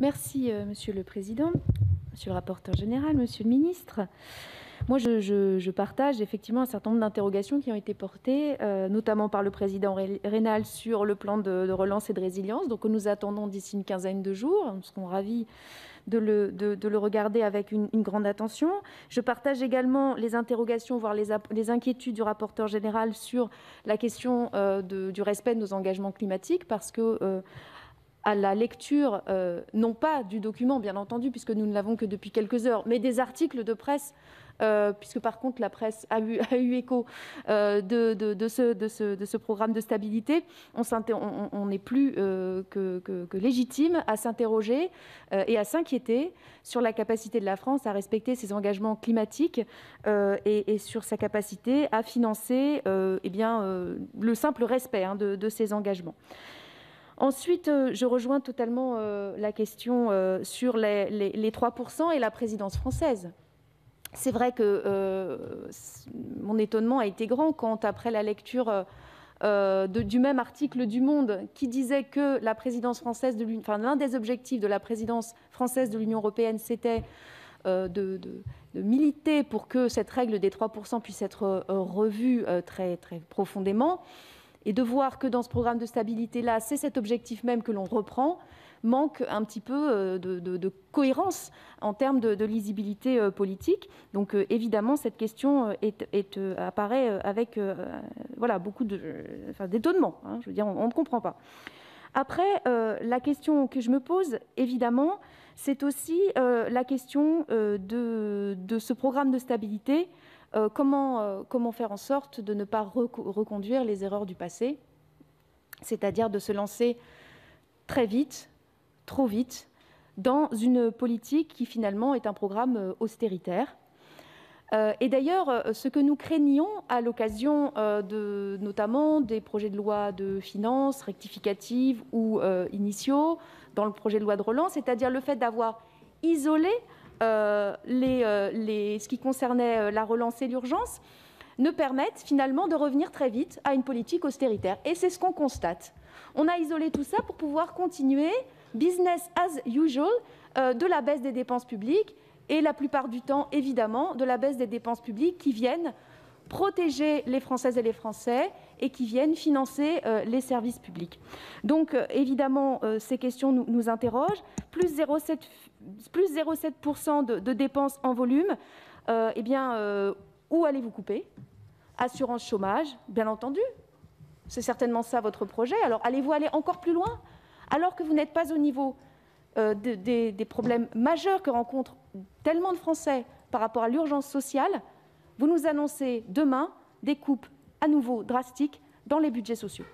Merci, Monsieur le Président, Monsieur le rapporteur général, Monsieur le Ministre. Moi, je partage effectivement un certain nombre d'interrogations qui ont été portées, notamment par le président Raynal sur le plan de relance et de résilience, donc que nous attendons d'ici une quinzaine de jours. Nous serons ravis de le regarder avec une grande attention. Je partage également les interrogations, voire les inquiétudes du rapporteur général sur la question du respect de nos engagements climatiques, parce que à la lecture, non pas du document, bien entendu, puisque nous ne l'avons que depuis quelques heures, mais des articles de presse, puisque par contre la presse a eu écho de ce programme de stabilité, on n'est plus que légitime à s'interroger et à s'inquiéter sur la capacité de la France à respecter ses engagements climatiques et sur sa capacité à financer le simple respect de ces engagements. Ensuite, je rejoins totalement la question sur les 3% et la présidence française. C'est vrai que mon étonnement a été grand quand, après la lecture du même article du Monde qui disait que la présidence française l'un des objectifs de la présidence française de l'Union européenne, c'était de militer pour que cette règle des 3% puisse être revue très, très profondément. Et de voir que dans ce programme de stabilité-là, c'est cet objectif même que l'on reprend, manque un petit peu de cohérence en termes de lisibilité politique. Donc évidemment, cette question apparaît avec beaucoup d'étonnement. Je veux dire, on ne comprend pas. Après, la question que je me pose, évidemment, c'est aussi la question de ce programme de stabilité. Comment faire en sorte de ne pas reconduire les erreurs du passé, c'est-à-dire de se lancer très vite, trop vite, dans une politique qui finalement est un programme austéritaire. Et d'ailleurs, ce que nous craignions à l'occasion notamment des projets de loi de finances rectificatives ou initiaux dans le projet de loi de relance, c'est-à-dire le fait d'avoir isolé ce qui concernait la relance et l'urgence, ne permettent finalement de revenir très vite à une politique austéritaire. Et c'est ce qu'on constate. On a isolé tout ça pour pouvoir continuer, business as usual, de la baisse des dépenses publiques et la plupart du temps, évidemment, de la baisse des dépenses publiques qui viennent protéger les Françaises et les Français et qui viennent financer les services publics. Donc, évidemment, ces questions nous interrogent. Plus 0,7% de dépenses en volume, où allez-vous couper? Assurance chômage, bien entendu. C'est certainement ça votre projet. Alors, allez-vous aller encore plus loin? Alors que vous n'êtes pas au niveau des problèmes majeurs que rencontrent tellement de Français par rapport à l'urgence sociale, vous nous annoncez demain des coupes à nouveau drastiques dans les budgets sociaux.